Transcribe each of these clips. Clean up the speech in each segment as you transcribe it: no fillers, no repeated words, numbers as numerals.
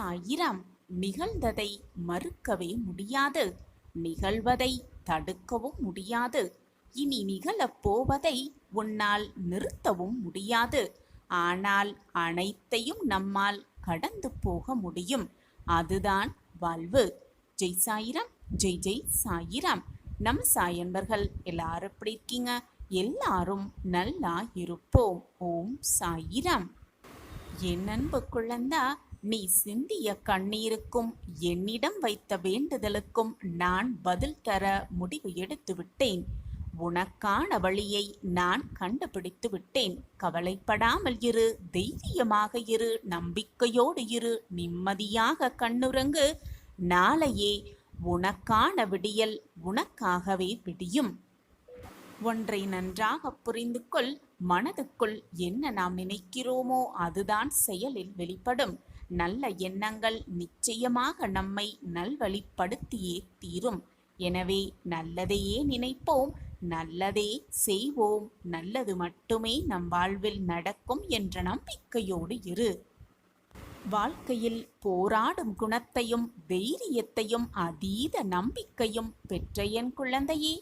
சாயிராம். நிகழ்ந்ததை மறுக்கவே முடியாது, நிகழ்வதை தடுக்கவும் முடியாது, இனி நிகழப் போவதை உன்னால் நிறுத்தவும் முடியாது. ஆனால் அனைத்தையும் நம்மால் கடந்து போக முடியும். அதுதான் வாழ்வு. ஜெய் சாயிராம், ஜெய் ஜெய் சாயிராம். நம்ம சாயன்பர்கள் எல்லாரும் எப்படி இருக்கீங்க? எல்லாரும் நல்லா இருப்போம். ஓம் சாயிராம். என் அன்பு குழந்தா, நீ சிந்திய கண்ணீருக்கும் என்னிடம் வைத்த வேண்டுதலுக்கும் நான் பதில் தர முடிவு எடுத்து விட்டேன். உனக்கான வழியை நான் கண்டுபிடித்து விட்டேன். கவலைப்படாமல் இரு, தைரியமாக இரு, நம்பிக்கையோடு இரு, நிம்மதியாக கண்ணுறங்கு. நாளையே உனக்கான விடியல் உனக்காகவே விடியும். ஒன்றை நன்றாக புரிந்து கொள். மனதுக்குள் என்ன நாம் நினைக்கிறோமோ அதுதான் செயலில் வெளிப்படும். நல்ல எண்ணங்கள் நிச்சயமாக நம்மை நல்வழிப்படுத்தியே தீரும். எனவே நல்லதையே நினைப்போம், நல்லதே செய்வோம், நல்லது மட்டுமே நம் வாழ்வில் நடக்கும் என்ற நம்பிக்கையோடு இரு. வாழ்க்கையில் போராடும் குணத்தையும் தைரியத்தையும் அதீத நம்பிக்கையும் பெற்ற என் குழந்தையே,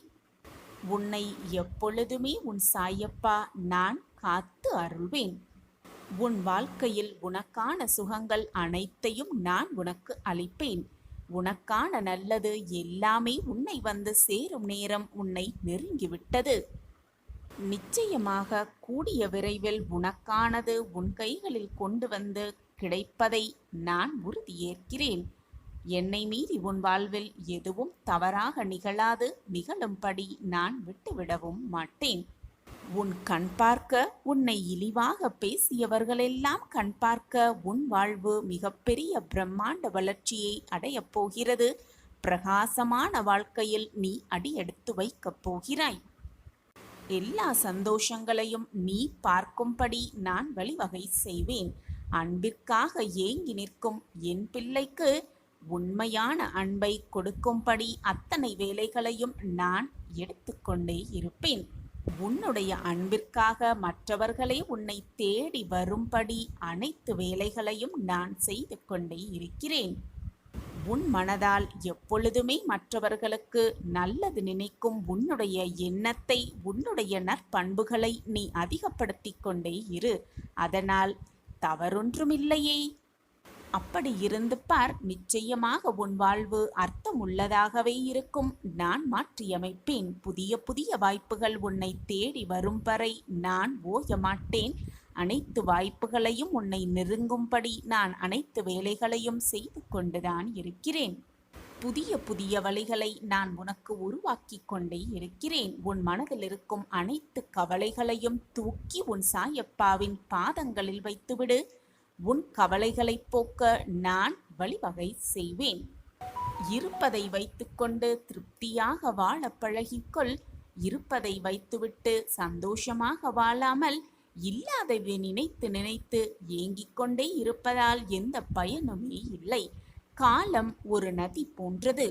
உன்னை எப்பொழுதுமே உன் சாயப்பா நான் காத்து அருள்வேன். உன் வாழ்க்கையில் உனக்கான சுகங்கள் அனைத்தையும் நான் உனக்கு அளிப்பேன். உனக்கான நல்லது எல்லாமே உன்னை வந்து சேரும் நேரம் உன்னை நெருங்கிவிட்டது. நிச்சயமாக கூடிய விரைவில் உனக்கானது உன் கைகளில் கொண்டு வந்து கிடைப்பதை நான் உறுதியேற்கிறேன். என்னை மீறி உன் வாழ்வில் எதுவும் தவறாக நிகழாது, நிகழும்படி நான் விட்டுவிடவும் மாட்டேன். உன் கண் பார்க்க உன்னை இழிவாக பேசியவர்களெல்லாம் கண் பார்க்க உன் வாழ்வு மிகப்பெரிய பிரம்மாண்ட வளர்ச்சியை அடையப் போகிறது. பிரகாசமான வாழ்க்கையில் நீ அடியெடுத்து வைக்கப் போகிறாய். எல்லா சந்தோஷங்களையும் நீ பார்க்கும்படி நான் வழிவகை செய்வேன். அன்பிற்காக ஏங்கி நிற்கும் என் பிள்ளைக்கு உண்மையான அன்பை கொடுக்கும்படி அத்தனை வேலைகளையும் நான் எடுத்துக்கொண்டே இருப்பேன். உன்னுடைய அன்பிற்காக மற்றவர்களே உன்னை தேடி வரும்படி அனைத்து வேலைகளையும் நான் செய்து கொண்டே இருக்கிறேன். உன் மனதால் எப்பொழுதுமே மற்றவர்களுக்கு நல்லது நினைக்கும் உன்னுடைய எண்ணத்தை, உன்னுடைய நற்பண்புகளை நீ அதிகப்படுத்தி கொண்டே இரு. அதனால் தவறொன்றுமில்லையே. அப்படி இருந்து பார், நிச்சயமாக உன் வாழ்வு அர்த்தம் உள்ளதாகவே இருக்கும். நான் மாற்றியமைப்பேன். புதிய புதிய வாய்ப்புகள் உன்னை தேடி வரும் வரை நான் ஓய மாட்டேன். அனைத்து வாய்ப்புகளையும் உன்னை நெருங்கும்படி நான் அனைத்து வேலைகளையும் செய்து கொண்டுதான் இருக்கிறேன். புதிய புதிய வழிகளை நான் உனக்கு உருவாக்கி கொண்டே இருக்கிறேன். உன் மனதில் இருக்கும் அனைத்து கவலைகளையும் தூக்கி உன் சாயப்பாவின் பாதங்களில் வைத்துவிடு. உன் கவலைகளை போக்க நான் வழிவகை செய்வேன். இருப்பதை வைத்துக்கொண்டு திருப்தியாக வாழ பழகிக்கொள். இருப்பதை வைத்துவிட்டு சந்தோஷமாக வாழாமல் இல்லாததை நினைத்து நினைத்து ஏங்கிக் கொண்டே இருப்பதால் எந்த பயனுமே இல்லை. காலம் ஒரு நதி போன்றது.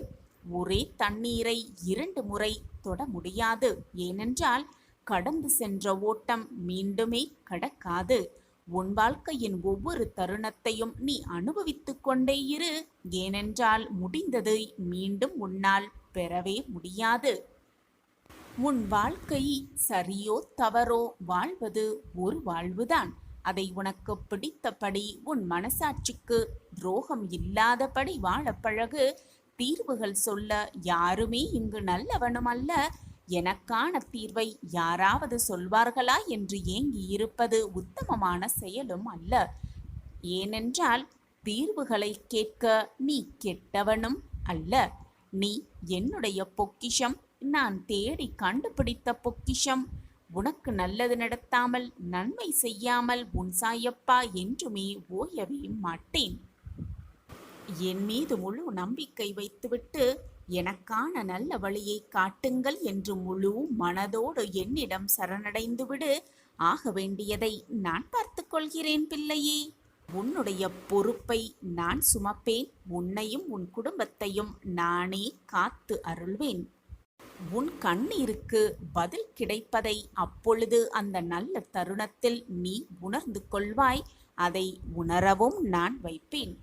ஒரே தண்ணீரை 2 முறை தொட முடியாது. ஏனென்றால் கடந்து சென்ற ஓட்டம் மீண்டுமே கடக்காது. உன் வாழ்க்கையின் ஒவ்வொரு தருணத்தையும் நீ அனுபவித்துக் கொண்டே இரு. ஏனென்றால் முடிந்ததை மீண்டும் உன்னால் பெறவே முடியாது. உன் வாழ்க்கை சரியோ தவறோ வாழ்வது ஒரு வாழ்வுதான். அதை உனக்கு பிடித்தபடி உன் மனசாட்சிக்கு துரோகம் இல்லாதபடி வாழ பழகு. தீர்வுகள் சொல்ல யாருமே இங்கு நல்லவனும் அல்ல. எனக்கான தீர்வை யாராவது சொல்வார்களா என்று ஏங்கி இருப்பது உத்தமமான செயலும் அல்ல. ஏனென்றால் தீர்வுகளை கேட்க நீ கெட்டவனும் அல்ல. நீ என்னுடைய பொக்கிஷம், நான் தேடி கண்டுபிடித்த பொக்கிஷம். உனக்கு நல்லது நடத்தாமல் நன்மை செய்யாமல் உன் சாயப்பா என்றுமே ஓயவே மாட்டேன். என் மீது முழு நம்பிக்கை வைத்துவிட்டு எனக்கான நல்ல வழியை காட்டுங்கள் என்று முழு மனதோடு என்னிடம் சரணடைந்துவிடு. ஆக வேண்டியதை நான் பார்த்து கொள்கிறேன் பிள்ளையே. உன்னுடைய பொறுப்பை நான் சுமப்பேன். உன்னையும் உன் குடும்பத்தையும் நானே காத்து அருள்வேன். உன் கண்ணீருக்கு பதில் கிடைப்பதை அப்பொழுது அந்த நல்ல தருணத்தில் நீ உணர்ந்து கொள்வாய். அதை உணரவும் நான் வைப்பேன்.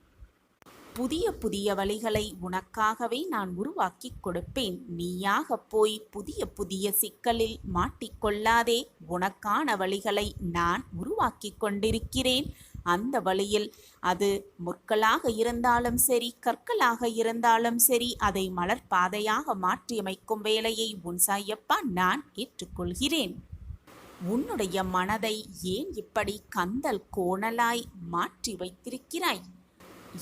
புதிய புதிய வழிகளை உனக்காகவே நான் உருவாக்கிக் கொடுப்பேன். நீயாகப் போய் புதிய புதிய சிக்கலில் மாட்டிக்கொள்ளாதே. உனக்கான வழிகளை நான் உருவாக்கிக் கொண்டிருக்கிறேன். அந்த வழியில் அது முற்களாக இருந்தாலும் சரி, கற்களாக இருந்தாலும் சரி, அதை மலர் பாதையாக மாற்றியமைக்கும் வேலையை உன் சாயப்பா நான் ஏற்றுக்கொள்கிறேன். உன்னுடைய மனதை ஏன் இப்படி கந்தல் கோணலாய் மாற்றி வைத்திருக்கிறாய்?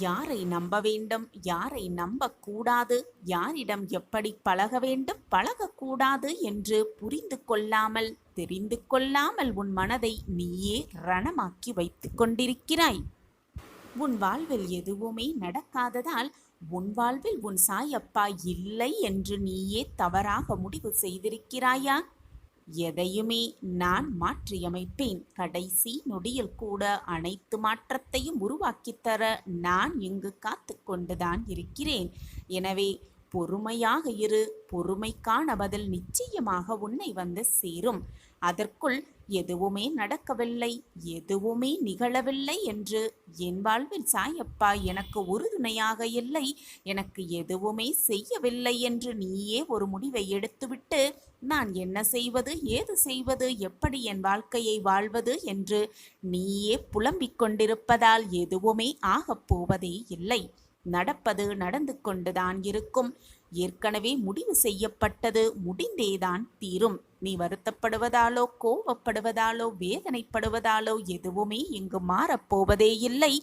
யாரை நம்ப வேண்டும், யாரை நம்பக்கூடாது, யாரிடம் எப்படி பழக வேண்டும், பழகக்கூடாது என்று புரிந்து கொள்ளாமல், தெரிந்து கொள்ளாமல் உன் மனதை நீயே ரணமாக்கி வைத்து கொண்டிருக்கிறாய். உன் வாழ்வில் எதுவுமே நடக்காததால் உன் வாழ்வில் உன் சாயப்பா இல்லை என்று நீயே தவறாக முடிவு செய்திருக்கிறாயா? எதையுமே நான் மாற்றியமைப்பேன். கடைசி நொடியில் கூட அனைத்து மாற்றத்தையும் உருவாக்கித்தர நான் இங்கு காத்து கொண்டுதான் இருக்கிறேன். எனவே பொறுமையாக இரு. பொறுமைக்கான பதில் நிச்சயமாக உன்னை வந்து சேரும். அதற்குள் எதுவுமே நடக்கவில்லை, எதுவுமே நிகழவில்லை என்று என் வாழ்வில் சாயப்பா எனக்கு உறுதுணையாக இல்லை, எனக்கு எதுவுமே செய்யவில்லை என்று நீயே ஒரு முடிவை எடுத்துவிட்டு நான் என்ன செய்வது, ஏது செய்வது, எப்படி என் வாழ்க்கையை வாழ்வது என்று நீயே புலம்பிக் கொண்டிருப்பதால் எதுவுமே ஆகப் போவதே இல்லை. நடப்பது நடந்து கொண்டுதான் இருக்கும். ஏற்கனவே முடிவு செய்யப்பட்டது முடிந்தேதான் தீரும். நீ வருத்தப்படுவதாலோ, கோபப்படுவதாலோ, வேதனைப்படுவதாலோ எதுவுமே இங்கு மாறப்போவதே இல்லை,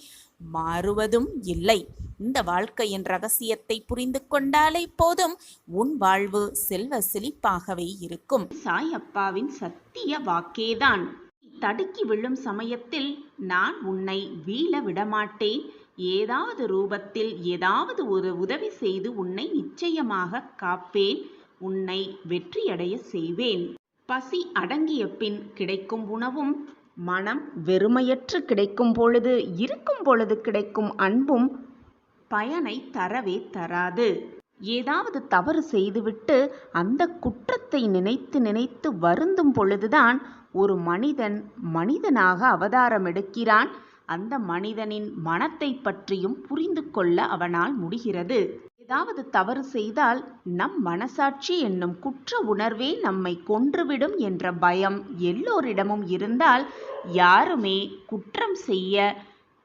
மாறுவதும் இல்லை. இந்த வாழ்க்கையின் ரகசியத்தை புரிந்து கொண்டாலே போதும், உன் வாழ்வு செல்வ செழிப்பாகவே இருக்கும். சாயப்பாவின் சத்திய வாக்கேதான். தடுக்கி விழும் சமயத்தில் நான் உன்னை வீழ விடமாட்டேன். ஏதாவது ரூபத்தில் ஏதாவது ஒரு உதவி செய்து உன்னை நிச்சயமாக காப்பேன். உன்னை வெற்றியடைய செய்வேன். பசி அடங்கிய பின் கிடைக்கும் உணவும், மனம் வெறுமையற்று கிடைக்கும் பொழுது, இருக்கும் பொழுது கிடைக்கும் அன்பும் பயனை தரவே தராது. ஏதாவது தவறு செய்துவிட்டு அந்த குற்றத்தை நினைத்து நினைத்து வருந்தும் பொழுதுதான் ஒரு மனிதன் மனிதனாக அவதாரம் எடுக்கிறான். அந்த மனிதனின் மனத்தை பற்றியும் புரிந்து கொள்ள அவனால் முடிகிறது. ஏதாவது தவறு செய்தால் நம் மனசாட்சி என்னும் குற்ற உணர்வே நம்மை கொன்றுவிடும் என்ற பயம் எல்லோரிடமும் இருந்தால் யாருமே குற்றம் செய்ய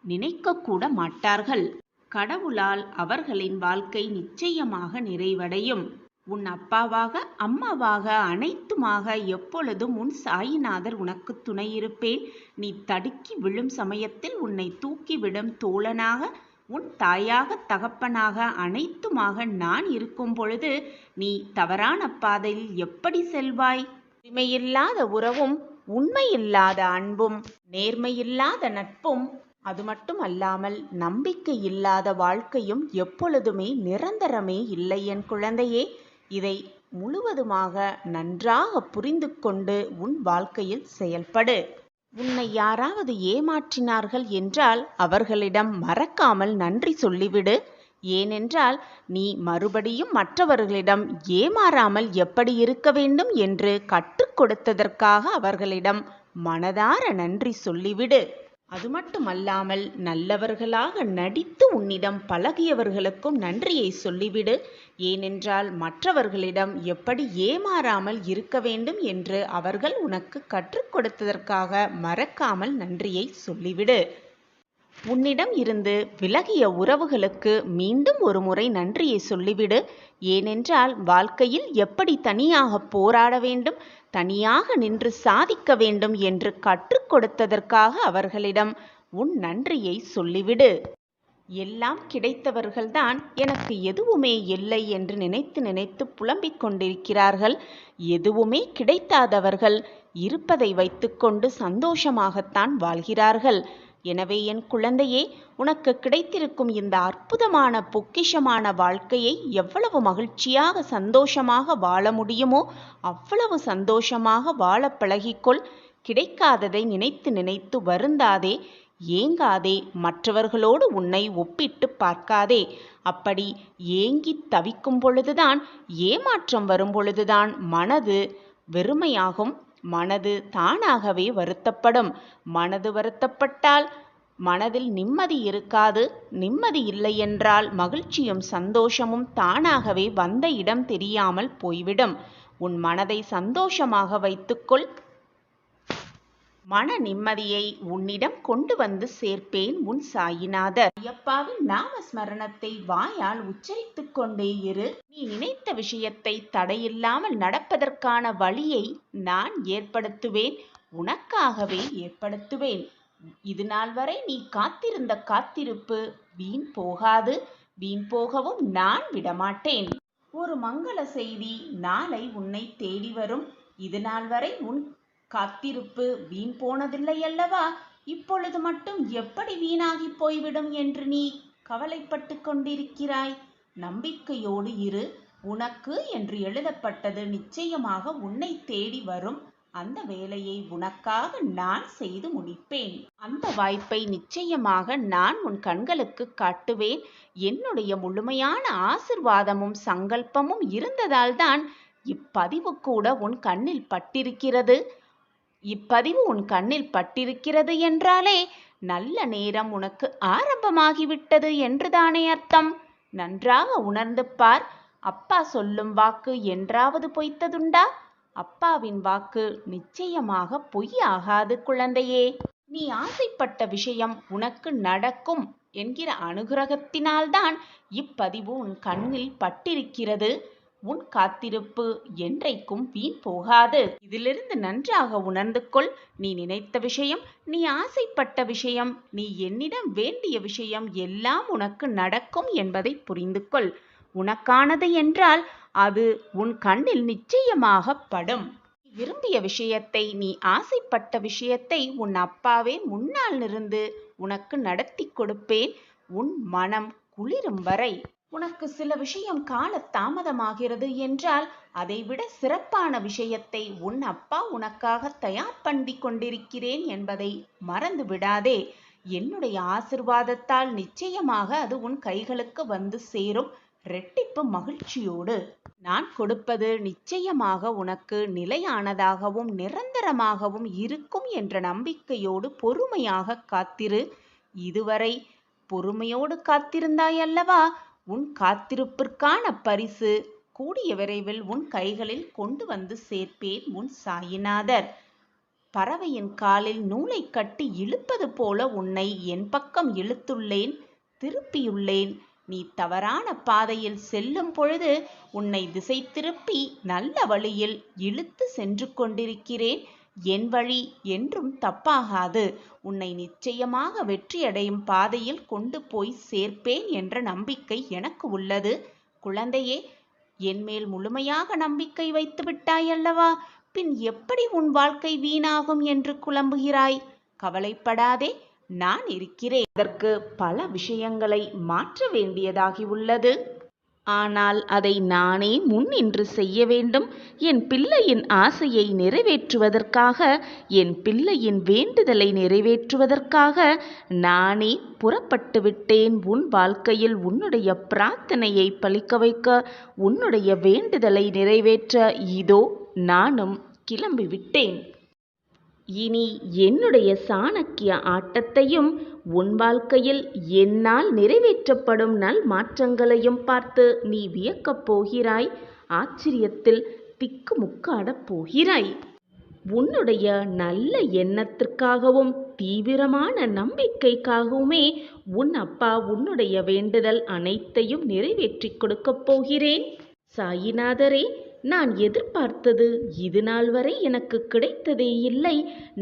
நினைக்கக்கூட மாட்டார்கள். கடவுளால் அவர்களின் வாழ்க்கை நிச்சயமாக நிறைவடையும். உன் அப்பாவாக, அம்மாவாக, அனைத்துமாக எப்பொழுதும் உன் சாயிநாதர் உனக்கு துணையிருப்பேன். நீ தடுக்கி விழும் சமயத்தில் உன்னை தூக்கிவிடும் தோழனாக, உன் தாயாக, தகப்பனாக, அனைத்துமாக நான் இருக்கும் பொழுது நீ தவறான பாதையில் எப்படி செல்வாய்? உரிமையில்லாத உறவும், உண்மையில்லாத அன்பும், நேர்மையில்லாத நட்பும், அது மட்டும் அல்லாமல் நம்பிக்கை இல்லாத வாழ்க்கையும் எப்பொழுதுமே நிரந்தரமே இல்லை என் குழந்தையே. இதை முழுவதுமாக நன்றாக புரிந்து கொண்டு உன் வாழ்க்கையில் செயல்படு. உன்னை யாராவது ஏமாற்றினார்கள் என்றால் அவர்களிடம் மறக்காமல் நன்றி சொல்லிவிடு. ஏனென்றால் நீ மறுபடியும் மற்றவர்களிடம் ஏமாறாமல் எப்படி இருக்க வேண்டும் என்று கற்றுக் கொடுத்ததற்காக அவர்களிடம் மனதார நன்றி சொல்லிவிடு. அது மட்டுமல்லாமல் நல்லவர்களாக நடித்து உன்னிடம் பழகியவர்களுக்கும் நன்றியை சொல்லிவிடு. ஏனென்றால் மற்றவர்களிடம் எப்படி ஏமாறாமல் இருக்க வேண்டும் என்று அவர்கள் உனக்கு கற்றுக் கொடுத்ததற்காக மறக்காமல் நன்றியை சொல்லிவிடு. உன்னிடம் இருந்து விலகிய உறவுகளுக்கு மீண்டும் ஒரு முறை நன்றியை சொல்லிவிடு. ஏனென்றால் வாழ்க்கையில் எப்படி தனியாக போராட வேண்டும், தனியாக நின்று சாதிக்க வேண்டும் என்று கற்றுக் கொடுத்ததற்காக அவர்களிடம் உன் நன்றியை சொல்லிவிடு. எல்லாம் கிடைத்தவர்கள்தான் எனக்கு எதுவுமே இல்லை என்று நினைத்து நினைத்து புலம்பிக் கொண்டிருக்கிறார்கள். எதுவுமே கிடைக்காதவர்கள் இருப்பதை வைத்துக்கொண்டு சந்தோஷமாகத்தான் வாழ்கிறார்கள். எனவே என் குழந்தையே, உனக்கு கிடைத்திருக்கும் இந்த அற்புதமான பொக்கிஷமான வாழ்க்கையை எவ்வளவு மகிழ்ச்சியாக சந்தோஷமாக வாழ முடியுமோ அவ்வளவு சந்தோஷமாக வாழ பழகிக்கொள். கிடைக்காததை நினைத்து நினைத்து வருந்தாதே, ஏங்காதே, மற்றவர்களோடு உன்னை ஒப்பிட்டு பார்க்காதே. அப்படி ஏங்கி தவிக்கும் பொழுதுதான், ஏமாற்றம் வரும் பொழுதுதான் மனது வெறுமையாகும். மனது தானாகவே வருத்தப்படும். மனது வருத்தப்பட்டால் மனதில் நிம்மதி இருக்காது. நிம்மதி இல்லை என்றால் மகிழ்ச்சியும் சந்தோஷமும் தானாகவே வந்த இடம் தெரியாமல் போய்விடும். உன் மனதை சந்தோஷமாக வைத்துக்கொள். மன நிம்மதியை உன்னிடம் கொண்டு வந்து சேர்ப்பேன் உன் சாயிநாதர். ஐயப்பாவின் நாமஸ்மரணத்தை வாயால் உச்சரித்துக் கொண்டே இரு. நீ நினைத்த விஷயத்தை தடையில்லாமல் நடப்பதற்கான வழியை நான் ஏற்படுத்துவேன். உனக்காகவே ஏற்படுத்துவேன். இது நாள் வரை நீ காத்திருந்த காத்திருப்பு வீண் போகாது. வீண் போகவும் நான் விடமாட்டேன். ஒரு மங்கள செய்தி நாளை உன்னை தேடி வரும். இது நாள் வரை உன் காத்திருப்பு வீண் போனதில்லை அல்லவா? இப்பொழுது மட்டும் எப்படி வீணாகி போய்விடும் என்று நீ கவலைப்பட்டு கொண்டிருக்கிறாய்? நம்பிக்கையோடு இரு. உனக்கு என்று எழுதப்பட்டது நிச்சயமாக உன்னை தேடி வரும். அந்த வேலையை உனக்காக நான் செய்து முடிப்பேன். அந்த வாய்ப்பை நிச்சயமாக நான் உன் கண்களுக்கு காட்டுவேன். என்னுடைய முழுமையான ஆசிர்வாதமும் சங்கல்பமும் இருந்ததால்தான் இப்பதிவு கூட உன் கண்ணில் பட்டிருக்கிறது. இப்பதிவு உன் கண்ணில் பட்டிருக்கிறது என்றாலே நல்ல நேரம் உனக்கு ஆரம்பமாகிவிட்டது என்றுதானே அர்த்தம். நன்றாக உணர்ந்து பார். அப்பா சொல்லும் வாக்கு என்றாவது பொய்த்ததுண்டா? அப்பாவின் வாக்கு நிச்சயமாக பொய்யாகாது குழந்தையே. நீ ஆசைப்பட்ட விஷயம் உனக்கு நடக்கும் என்கிற அனுகிரகத்தினால்தான் இப்பதிவு உன் கண்ணில் பட்டிருக்கிறது. உன் காத்திருப்பு என்றைக்கும் வீண் போகாது. இதிலிருந்து நன்றாக உணர்ந்து கொள். நீ நினைத்த விஷயம், நீ ஆசைப்பட்ட விஷயம், நீ என்னிடம் வேண்டிய விஷயம் எல்லாம் உனக்கு நடக்கும் என்பதை புரிந்து கொள். உனக்கானது என்றால் அது உன் கண்ணில் நிச்சயமாக படும். நீ விரும்பிய விஷயத்தை, நீ ஆசைப்பட்ட விஷயத்தை உன் அப்பாவே முன்னால் இருந்து உனக்கு நடத்தி கொடுப்பேன். உன் மனம் குளிரும் வரை. உனக்கு சில விஷயம் கால தாமதமாகிறது என்றால் அதைவிட சிறப்பான விஷயத்தை உன் அப்பா உனக்காக தயார் பண்ணி கொண்டிருக்கிறேன் என்பதை மறந்து விடாதே. என்னுடைய ஆசிர்வாதத்தால் நிச்சயமாக அது உன் கைகளுக்கு வந்து சேரும். இரட்டிப்பு மகிழ்ச்சியோடு. நான் கொடுப்பது நிச்சயமாக உனக்கு நிலையானதாகவும் நிரந்தரமாகவும் இருக்கும் என்ற நம்பிக்கையோடு பொறுமையாக காத்திரு. இதுவரை பொறுமையோடு காத்திருந்தாய் அல்லவா? உன் காத்திருப்பிற்கான பரிசு கூடிய விரைவில் உன் கைகளில் கொண்டு வந்து சேர்ப்பேன் உன் சாயிநாதர். பறவையின் காலில் நூலை கட்டி இழுப்பது போல உன்னை என் பக்கம் இழுத்துள்ளேன், திருப்பியுள்ளேன். நீ தவறான பாதையில் செல்லும் பொழுது உன்னை திசை திருப்பி நல்ல வழியில் இழுத்து சென்று கொண்டிருக்கிறேன். என் வழி என்றும் தப்பாகாது. உன்னை நிச்சயமாக வெற்றியடையும் பாதையில் கொண்டு போய் சேர்ப்பேன் என்ற நம்பிக்கை எனக்கு உள்ளது. குழந்தையே, என்மேல் முழுமையாக நம்பிக்கை வைத்து விட்டாய் அல்லவா? பின் எப்படி உன் வாழ்க்கை வீணாகும் என்று குழம்புகிறாய்? கவலைப்படாதே, நான் இருக்கிறேன். அதற்கு பல விஷயங்களை மாற்ற வேண்டியதாகி உள்ளது. ஆனால் அதை நானே முன்னின்று செய்ய வேண்டும். என் பிள்ளையின் ஆசையை நிறைவேற்றுவதற்காக, என் பிள்ளையின் வேண்டுதலை நிறைவேற்றுவதற்காக நானே புறப்பட்டு விட்டேன். உன் வாழ்க்கையில் உன்னுடைய பிரார்த்தனையை பலிக்க வைக்க, உன்னுடைய வேண்டுதலை நிறைவேற்ற இதோ நானும் கிளம்பிவிட்டேன். இனி என்னுடைய சாணக்கிய ஆட்டத்தையும் உன் வாழ்க்கையில் என்னால் நிறைவேற்றப்படும் நல் மாற்றங்களையும் பார்த்து நீ வியக்கப் போகிறாய். ஆச்சரியத்தில் திக்குமுக்காடப் போகிறாய். உன்னுடைய நல்ல எண்ணத்திற்காகவும் தீவிரமான நம்பிக்கைக்காகவுமே உன் அப்பா உன்னுடைய வேண்டுதல் அனைத்தையும் நிறைவேற்றி கொடுக்கப் போகிறேன். சாயிநாதரே, நான் எதிர்பார்த்தது இது நாள் வரை எனக்கு கிடைத்ததே இல்லை.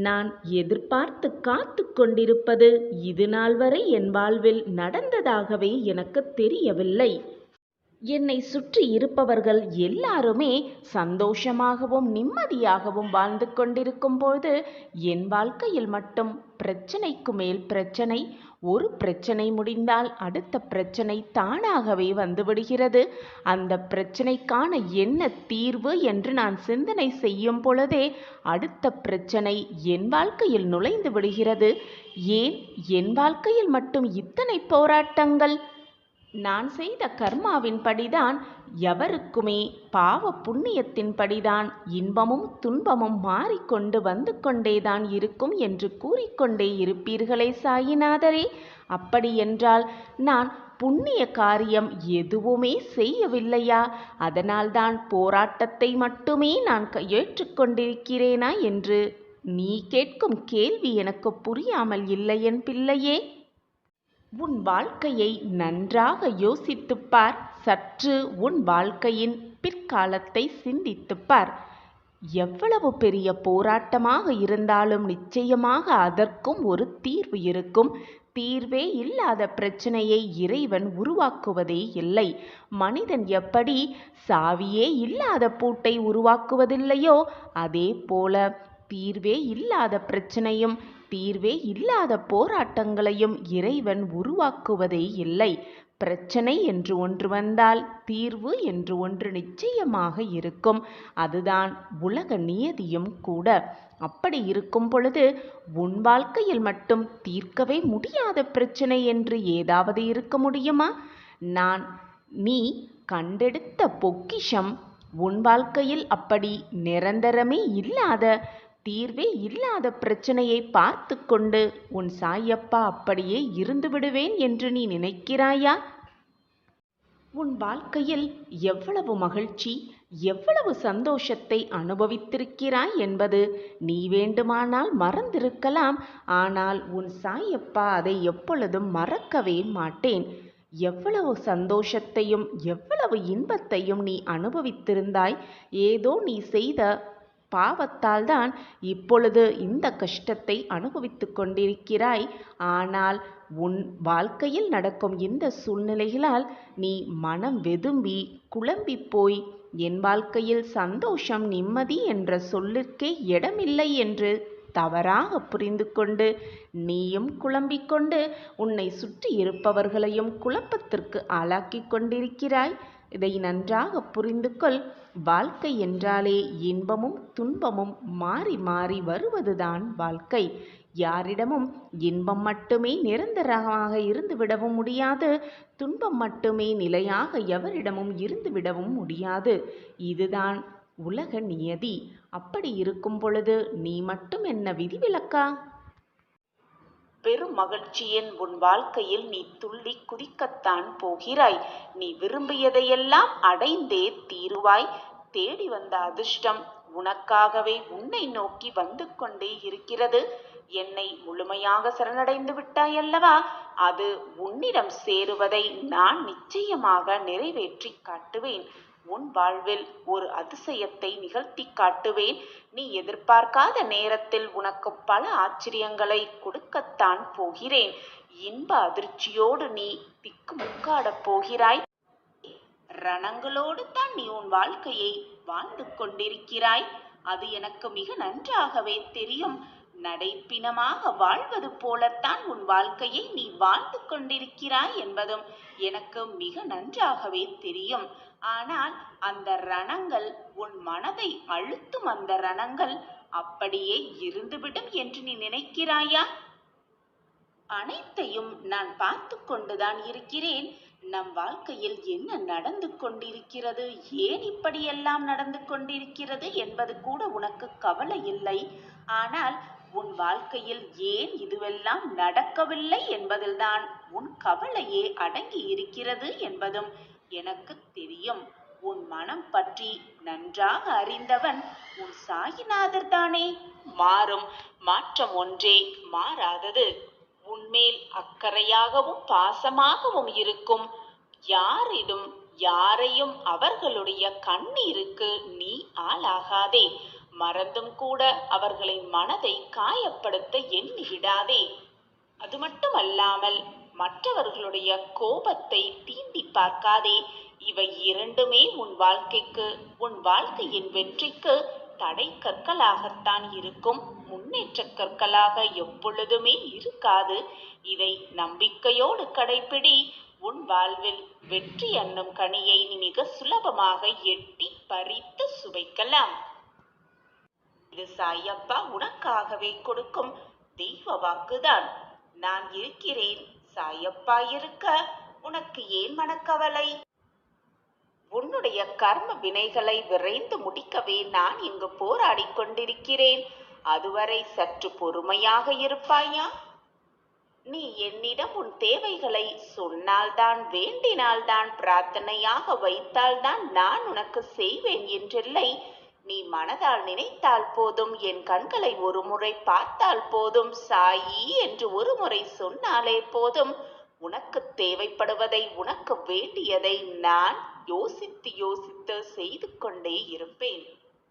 நான் எதிர்பார்த்து காத்து கொண்டிருப்பது இது நாள் வரை என் வாழ்வில் நடந்ததாகவே எனக்கு தெரியவில்லை. என்னை சுற்றி இருப்பவர்கள் எல்லாருமே சந்தோஷமாகவும் நிம்மதியாகவும் வாழ்ந்து கொண்டிருக்கும் போது என் வாழ்க்கையில் மட்டும் பிரச்சனைக்கு மேல் பிரச்சனை. ஒரு பிரச்சனை முடிந்தால் அடுத்த பிரச்சனை தானாகவே வந்துவிடுகிறது. அந்த பிரச்சனைக்கான என்ன தீர்வு என்று நான் சிந்தனை செய்யும் பொழுதே அடுத்த பிரச்சனை என் வாழ்க்கையில் நுழைந்து விடுகிறது. ஏன் என் வாழ்க்கையில் மட்டும் இத்தனை போராட்டங்கள்? நான் செய்த கர்மாவின் படிதான் எவருக்குமே பாவ புண்ணியத்தின் படிதான் இன்பமும் துன்பமும் மாறிக்கொண்டு வந்து கொண்டேதான் இருக்கும் என்று கூறிக்கொண்டே இருப்பீர்களே சாயிநாதரே. அப்படியென்றால் நான் புண்ணிய காரியம் எதுவுமே செய்யவில்லையா? அதனால்தான் போராட்டத்தை மட்டுமே நான் ஏற்றுக்கொண்டிருக்கிறேனா என்று நீ கேட்கும் கேள்வி எனக்கு புரியாமல் இல்லை என் பிள்ளையே. உன் வாழ்க்கையை நன்றாக யோசித்துப் பார். சற்று உன் வாழ்க்கையின் பிற்காலத்தை சிந்தித்துப் பார். எவ்வளவு பெரிய போராட்டமாக இருந்தாலும் நிச்சயமாக அதற்கும் ஒரு தீர்வு இருக்கும். தீர்வே இல்லாத பிரச்சனையை இறைவன் உருவாக்குவதே இல்லை. மனிதன் எப்படி சாவியே இல்லாத பூட்டை உருவாக்குவதில்லையோ அதே போல தீர்வே இல்லாத பிரச்சனையும் தீர்வே இல்லாத போராட்டங்களையும் இறைவன் உருவாக்குவதே இல்லை. பிரச்சனை என்று ஒன்று வந்தால் தீர்வு என்று ஒன்று நிச்சயமாக இருக்கும். அதுதான் உலக நியதியும் கூட. அப்படி இருக்கும் பொழுது உன் வாழ்க்கையில் மட்டும் தீர்க்கவே முடியாத பிரச்சனை என்று ஏதாவது இருக்க முடியுமா? நீ கண்டெடுத்த பொக்கிஷம். உன் வாழ்க்கையில் அப்படி நிரந்தரமே இல்லாத தீர்வே இல்லாத பிரச்சனையை பார்த்து கொண்டு உன் சாயப்பா அப்படியே இருந்து விடுவேன் என்று நீ நினைக்கிறாயா? உன் வாழ்க்கையில் எவ்வளவு மகிழ்ச்சி, எவ்வளவு சந்தோஷத்தை அனுபவித்திருக்கிறாய் என்பது நீ வேண்டுமானால் மறந்திருக்கலாம். ஆனால் உன் சாயப்பா அதை எப்பொழுதும் மறக்கவே மாட்டேன். எவ்வளவு சந்தோஷத்தையும் எவ்வளவு இன்பத்தையும் நீ அனுபவித்திருந்தாய். ஏதோ நீ செய்த பாவத்தால் தான் இப்பொழுது இந்த கஷ்டத்தை அனுபவித்து கொண்டிருக்கிறாய். ஆனால் உன் வாழ்க்கையில் நடக்கும் இந்த சூழ்நிலைகளால் நீ மனம் வெதும்பி குழம்பி போய் என் வாழ்க்கையில் சந்தோஷம் நிம்மதி என்ற சொல்லுக்கே இடமில்லை என்று தவறாக புரிந்து கொண்டு நீயும் குழம்பிக் கொண்டு உன்னை சுற்றி இருப்பவர்களையும் குழப்பத்திற்கு ஆளாக்கி கொண்டிருக்கிறாய். இதை நன்றாக புரிந்து கொள். வாழ்க்கை என்றாலே இன்பமும் துன்பமும் மாறி மாறி வருவதுதான் வாழ்க்கை. யாரிடமும் இன்பம் மட்டுமே நிரந்தரமாக இருந்துவிடவும் முடியாது. துன்பம் மட்டுமே நிலையாக எவரிடமும் இருந்துவிடவும் முடியாது. இதுதான் உலக நியதி. அப்படி இருக்கும் பொழுது நீ மட்டும் என்ன விதிவிலக்கா? பெரும் மகிழ்ச்சியின் உன் வாழ்க்கையில் நீ துள்ளி குதிக்கத்தான் போகிறாய். நீ விரும்பியதையெல்லாம் அடைந்தே தீருவாய். தேடி வந்த அதிர்ஷ்டம் உனக்காகவே உன்னை நோக்கி வந்து கொண்டே இருக்கிறது. என்னை முழுமையாக சரணடைந்து விட்டாயல்லவா? அது உன்னிடம் சேருவதை நான் நிச்சயமாக நிறைவேற்றி காட்டுவேன். உன் வாழ்வில் ஒரு அதிசயத்தை நிகழ்த்தி காட்டுவேன். நீ எதிர்பார்க்காத நேரத்தில் உனக்கு பல ஆச்சரியங்களை கொடுக்கத்தான் போகிறேன். இன்ப அதிர்ச்சியோடு நீ திக்குமுக்காடப் போகிறாய். ரணங்களோடு தான் நீ உன் வாழ்க்கையை வாழ்ந்து கொண்டிருக்கிறாய். அது எனக்கு மிக நன்றாகவே தெரியும். நடைப்பிணமாக வாழ்வது போலத்தான் உன் வாழ்க்கையை நீ வாழ்ந்து கொண்டிருக்கிறாய் என்பதும் எனக்கு மிக நன்றாகவே தெரியும். ஆனால் அந்த ரணங்கள் உன் மனதை அழுத்தும். அந்த ரணங்கள் அப்படியே இருந்துவிடும் என்று நீ நினைக்கிறாயா? அனைத்தையும் நான் பார்த்து கொண்டுதான் இருக்கிறேன். நம் வாழ்க்கையில் என்ன நடந்து கொண்டிருக்கிறது, ஏன் இப்படியெல்லாம் நடந்து கொண்டிருக்கிறது என்பது கூட உனக்கு கவலை இல்லை. ஆனால் உன் வாழ்க்கையில் ஏன் இதுவெல்லாம் நடக்கவில்லை என்பதில்தான் உன் கவலையே அடங்கி இருக்கிறது என்பதும் எனக்கு தெரியும். உன் மனம் பற்றி நன்றாக அறிந்தவன் உன் சாயிநாதர் தானே. மாறும் மாற்றம் ஒன்றே மாறாதது. உன்மேல் அக்கறையாகவும் பாசமாகவும் இருக்கும் யாரையும் அவர்களுடைய கண்ணீருக்கு நீ ஆளாகாதே. மறந்தும் கூட அவர்களின் மனதை காயப்படுத்த எண்ணிவிடாதே. அது மட்டுமல்லாமல் மற்றவர்களுடைய கோபத்தை தீண்டி பார்க்காதே. இவை இரண்டுமே உன் வாழ்க்கையின் வெற்றிக்கு தடை கற்களாகத்தான் இருக்கும். முன்னேற்ற கற்களாக எப்பொழுதுமே இருக்காது. இதை நம்பிக்கையோடு கடைப்பிடி. உன் வாழ்வில் வெற்றி என்னும் கனியை நீ மிக சுலபமாக எட்டி பறித்து சுவைக்கலாம். இது சாயப்பா உனக்காகவே கொடுக்கும் தெய்வ வாக்குதான். நான் இருக்கிறேன். சாயப்பா இருக்க உனக்கு ஏன் மனக்கவலை? உன்னுடைய கர்ம வினைகளை விரைந்து முடிக்கவே நான் இங்கு போராடிக் கொண்டிருக்கிறேன். அதுவரை சற்று பொறுமையாக இருப்பாயா? நீ என்னிடம் உன் தேவைகளை சொன்னால்தான், வேண்டினால்தான், பிரார்த்தனையாக வைத்தால்தான் நான் உனக்கு செய்வேன் என்றில்லை. நீ மனதால் நினைத்தால் போதும், என் கண்களை ஒரு முறை பார்த்தால் போதும், சாயி என்று ஒரு முறை சொன்னாலே போதும், உனக்கு தேவைப்படுவதை, உனக்கு வேண்டியதை நான் யோசித்து யோசித்து செய்து கொண்டே இருப்பேன்.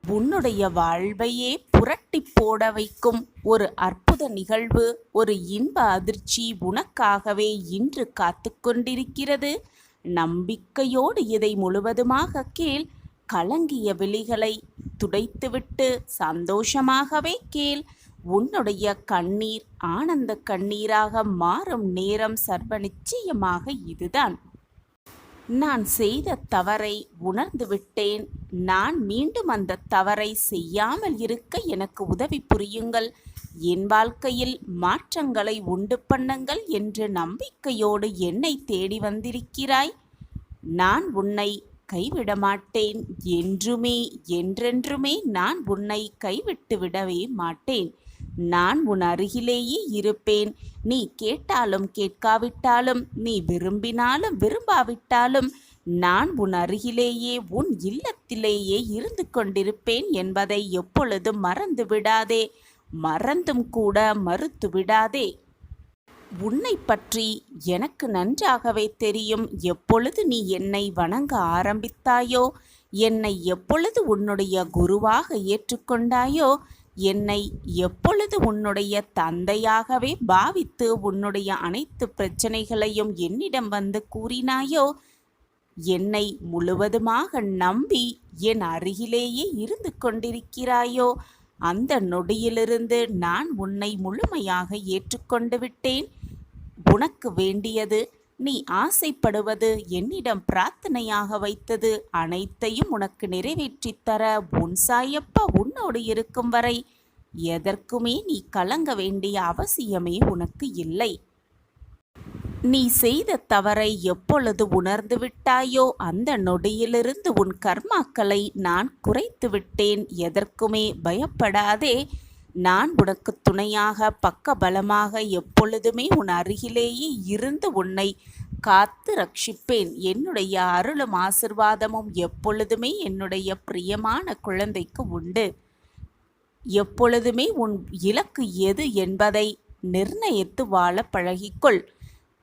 உன்னுடைய வாழ்வையே புரட்டி போட வைக்கும் ஒரு அற்புத நிகழ்வு, ஒரு இன்ப அதிர்ச்சி உனக்காகவே இன்று காத்து கொண்டிருக்கிறது. நம்பிக்கையோடு இதை முழுவதுமாக கேள். கலங்கிய விழிகளை துடைத்துவிட்டு சந்தோஷமாகவே கேள். உன்னுடைய கண்ணீர் ஆனந்த கண்ணீராக மாறும் நேரம் சர்வ நிச்சயமாக இதுதான். நான் செய்த தவறை உணர்ந்து விட்டேன். நான் மீண்டும் அந்த தவறை செய்யாமல் இருக்க எனக்கு உதவி புரியுங்கள். என் வாழ்க்கையில் மாற்றங்களை உண்டு பண்ணுங்கள் என்று நம்பிக்கையோடு என்னை தேடி வந்திருக்கிறாய். நான் உன்னை கைவிட மாட்டேன். என்றுமே என்றென்றுமே நான் உன்னை கைவிட்டு விடவே மாட்டேன். நான் உன் அருகிலேயே இருப்பேன். நீ கேட்டாலும் கேட்காவிட்டாலும், நீ விரும்பினாலும் விரும்பாவிட்டாலும், நான் உன் அருகிலேயே உன் இல்லத்திலேயே இருந்து கொண்டிருப்பேன் என்பதை எப்பொழுதும் மறந்து விடாதே. மறந்தும் கூட மறுத்து விடாதே. உன்னை பற்றி எனக்கு நன்றாகவே தெரியும். எப்பொழுது நீ என்னை வணங்க ஆரம்பித்தாயோ, என்னை எப்பொழுது உன்னுடைய குருவாக ஏற்றுக்கொண்டாயோ, என்னை எப்பொழுது உன்னுடைய தந்தையாகவே பாவித்து உன்னுடைய அனைத்து பிரச்சனைகளையும் என்னிடம் வந்து கூறினாயோ, என்னை முழுவதுமாக நம்பி என் அருகிலேயே இருந்து கொண்டிருக்கிறாயோ, அந்த நொடியிலிருந்து நான் உன்னை முழுமையாக ஏற்றுக்கொண்டு விட்டேன். உனக்கு வேண்டியது, நீ ஆசைப்படுவது, என்னிடம் பிரார்த்தனையாக வைத்தது அனைத்தையும் உனக்கு நிறைவேற்றித் தர உன் சாயப்பா உன்னோடு இருக்கும் வரை எதற்குமே நீ கலங்க வேண்டிய அவசியமே உனக்கு இல்லை. நீ செய்த தவறை எப்பொழுது உணர்ந்து விட்டாயோ, அந்த நொடியிலிருந்து உன் கர்மாக்களை நான் குறைத்து விட்டேன். எதற்குமே பயப்படாதே. நான் உனக்கு துணையாக, பக்கபலமாக, எப்பொழுதுமே உன் அருகிலேயே இருந்து உன்னை காத்து ரட்சிப்பேன். என்னுடைய அருளும் ஆசிர்வாதமும் எப்பொழுதுமே என்னுடைய பிரியமான குழந்தைக்கு உண்டு. எப்பொழுதுமே உன் இலக்கு எது என்பதை நிர்ணயித்து வாழ பழகிக்கொள்.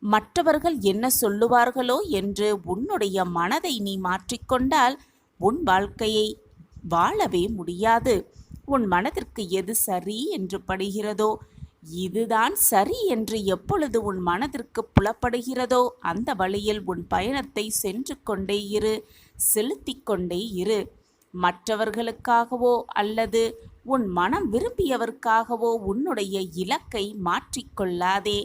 மற்றவர்கள் என்ன சொல்லுவார்களோ என்று உன்னுடைய மனதை நீ மாற்றிக்கொண்டால் உன் வாழ்க்கையை வாழவே முடியாது. உன் மனதிற்கு எது சரி என்று படுகிறதோ, இதுதான் சரி என்று எப்பொழுது உன் மனதிற்கு புலப்படுகிறதோ, அந்த வழியில் உன் பயணத்தை சென்று கொண்டே இரு, செலுத்தி கொண்டே இரு. மற்றவர்களுக்காகவோ அல்லது உன் மனம் விரும்பியவர்க்காகவோ உன்னுடைய இலக்கை மாற்றிக்கொள்ளாதே.